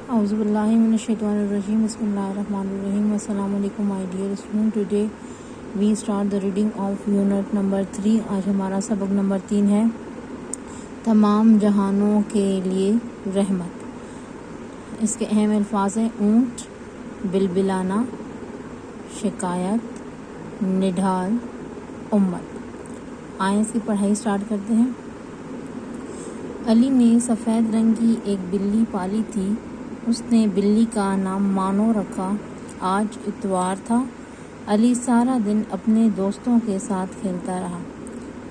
اعوذ باللہ من الشیطان الرجیم بسم اللہ الرحمن الرحیم السلام علیکم my dear student. Today we start the reading of unit number 3. آج ہمارا سبق نمبر 3 ہے تمام جہانوں کے لیے رحمت. اس کے اہم الفاظ ہیں اونٹ، بلبلانا، شکایت، نڈھال، امت. آئیں اس کی پڑھائی اسٹارٹ کرتے ہیں. علی نے سفید رنگ کی ایک بلی پالی تھی. اس نے بلی کا نام مانو رکھا. آج اتوار تھا. علی سارا دن اپنے دوستوں کے ساتھ کھیلتا رہا،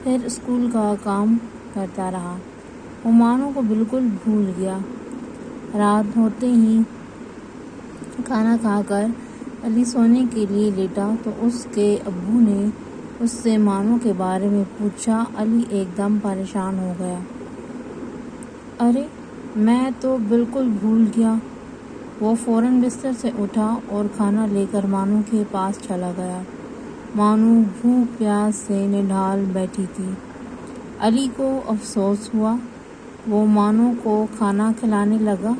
پھر اسکول کا کام کرتا رہا. وہ مانو کو بالکل بھول گیا. رات ہوتے ہی کھانا کھا کر علی سونے کے لیے لیٹا تو اس کے ابو نے اس سے مانو کے بارے میں پوچھا. علی ایک دم پریشان ہو گیا. ارے میں تو بالکل بھول گیا. وہ فوراً بستر سے اٹھا اور کھانا لے کر مانو کے پاس چلا گیا. مانو بھوک پیاس سے نڈھال بیٹھی تھی. علی کو افسوس ہوا. وہ مانو کو کھانا کھلانے لگا.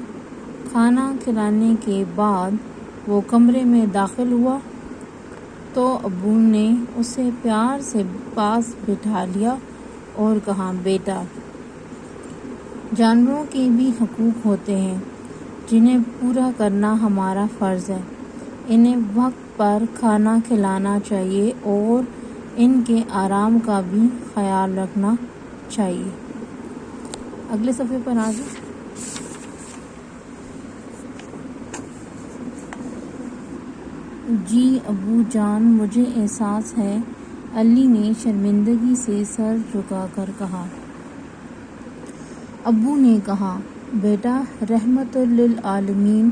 کھانا کھلانے کے بعد وہ کمرے میں داخل ہوا تو ابو نے اسے پیار سے پاس بٹھا لیا اور کہا، بیٹا، جانوروں کے بھی حقوق ہوتے ہیں جنہیں پورا کرنا ہمارا فرض ہے. انہیں وقت پر کھانا کھلانا چاہیے اور ان کے آرام کا بھی خیال رکھنا چاہیے. اگلے صفحے پر آ جائیں. جی ابو جان، مجھے احساس ہے، علی نے شرمندگی سے سر جھکا کر کہا. ابو نے کہا، بیٹا، رحمت للعالمین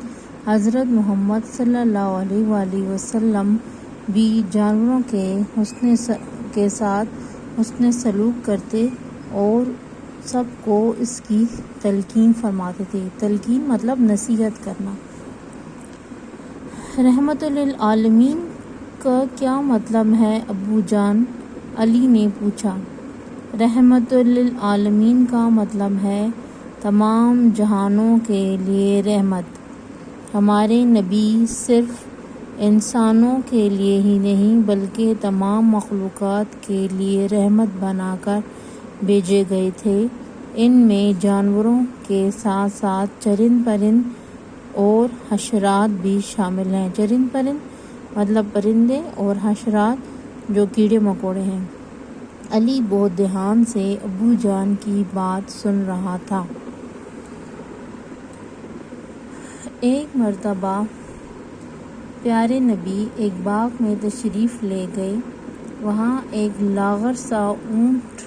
حضرت محمد صلی اللہ علیہ وآلہ وسلم بھی جانوروں کے ساتھ حسن سلوک کرتے اور سب کو اس کی تلقین فرماتے تھے. تلقین مطلب نصیحت کرنا. رحمت للعالمین کا کیا مطلب ہے ابو جان؟ علی نے پوچھا. رحمت للعالمین کا مطلب ہے تمام جہانوں کے لیے رحمت. ہمارے نبی صرف انسانوں کے لیے ہی نہیں بلکہ تمام مخلوقات کے لیے رحمت بنا کر بھیجے گئے تھے. ان میں جانوروں کے ساتھ ساتھ چرند پرند اور حشرات بھی شامل ہیں. چرند پرند مطلب پرندے اور حشرات جو کیڑے مکوڑے ہیں. علی بہت دھیان سے ابو جان کی بات سن رہا تھا. ایک مرتبہ پیارے نبی ایک باغ میں تشریف لے گئے. وہاں ایک لاغر سا اونٹ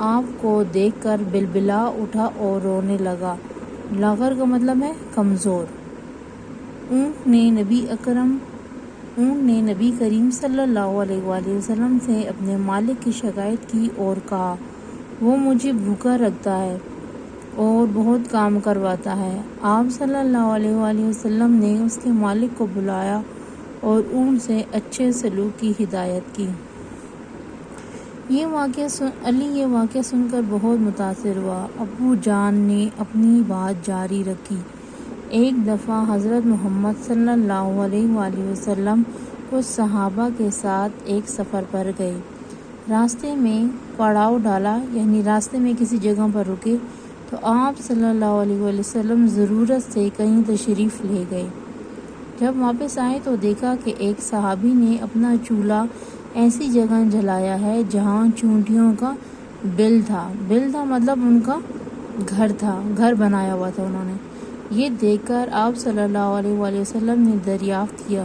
آپ کو دیکھ کر بلبلا اٹھا اور رونے لگا. لاغر کا مطلب ہے کمزور. اونٹ نے نبی کریم صلی اللہ علیہ وآلہ وسلم سے اپنے مالک کی شکایت کی اور کہا، وہ مجھے بھوکا رکھتا ہے اور بہت کام کرواتا ہے. آپ صلی اللہ علیہ وآلہ وسلم نے اس کے مالک کو بلایا اور اونٹ سے اچھے سلوک کی ہدایت کی. علی یہ واقعہ سن کر بہت متاثر ہوا. ابو جان نے اپنی بات جاری رکھی. ایک دفعہ حضرت محمد صلی اللہ علیہ وآلہ وسلم کچھ صحابہ کے ساتھ ایک سفر پر گئے. راستے میں پڑاؤ ڈالا، یعنی راستے میں کسی جگہ پر رکے تو آپ صلی اللہ علیہ وآلہ وسلم ضرورت سے کہیں تشریف لے گئے. جب واپس آئے تو دیکھا کہ ایک صحابی نے اپنا چولہا ایسی جگہ جلایا ہے جہاں چونٹیوں کا بل تھا. بل تھا مطلب ان کا گھر تھا، گھر بنایا ہوا تھا انہوں نے. یہ دیکھ کر آپ صلی اللہ علیہ وآلہ وسلم نے دریافت کیا،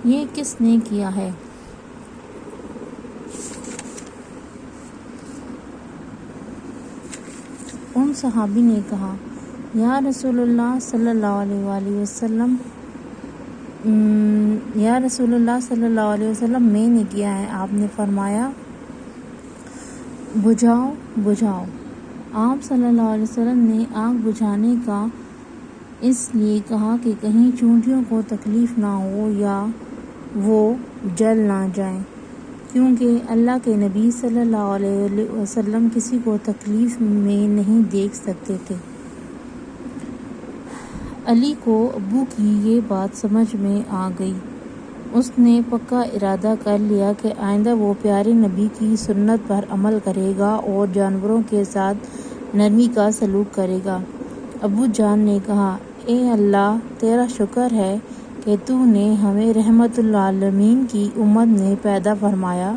یہ کس نے کیا ہے؟ ان صحابی نے کہا، یا رسول اللہ صلی اللہ علیہ وآلہ وسلم، میں نے کیا ہے. آپ نے فرمایا، بجھاؤ. آپ صلی اللہ علیہ وسلم نے آگ بجھانے کا اس لیے کہا کہ کہیں چونٹیوں کو تکلیف نہ ہو یا وہ جل نہ جائیں، کیونکہ اللہ کے نبی صلی اللہ علیہ وسلم کسی کو تکلیف میں نہیں دیکھ سکتے تھے. علی کو ابو کی یہ بات سمجھ میں آ گئی۔ اس نے پکا ارادہ کر لیا کہ آئندہ وہ پیارے نبی کی سنت پر عمل کرے گا اور جانوروں کے ساتھ نرمی کا سلوک کرے گا۔ ابو جان نے کہا، اے اللہ، تیرا شکر ہے کہ تو نے ہمیں رحمت للعالمین کی امت میں پیدا فرمایا،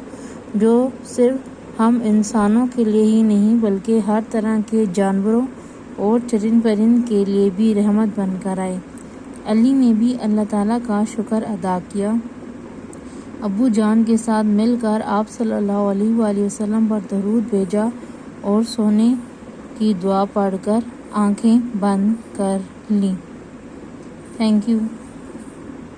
جو صرف ہم انسانوں کے لیے ہی نہیں بلکہ ہر طرح کے جانوروں اور چرند پرند کے لیے بھی رحمت بن کر آئے۔ علی نے بھی اللہ تعالیٰ کا شکر ادا کیا۔ ابو جان کے ساتھ مل کر آپ صلی اللہ علیہ وآلہ وسلم پر درود بھیجا اور سونے کی دعا پڑھ کر آنکھیں بند کر لیں۔ Thank you.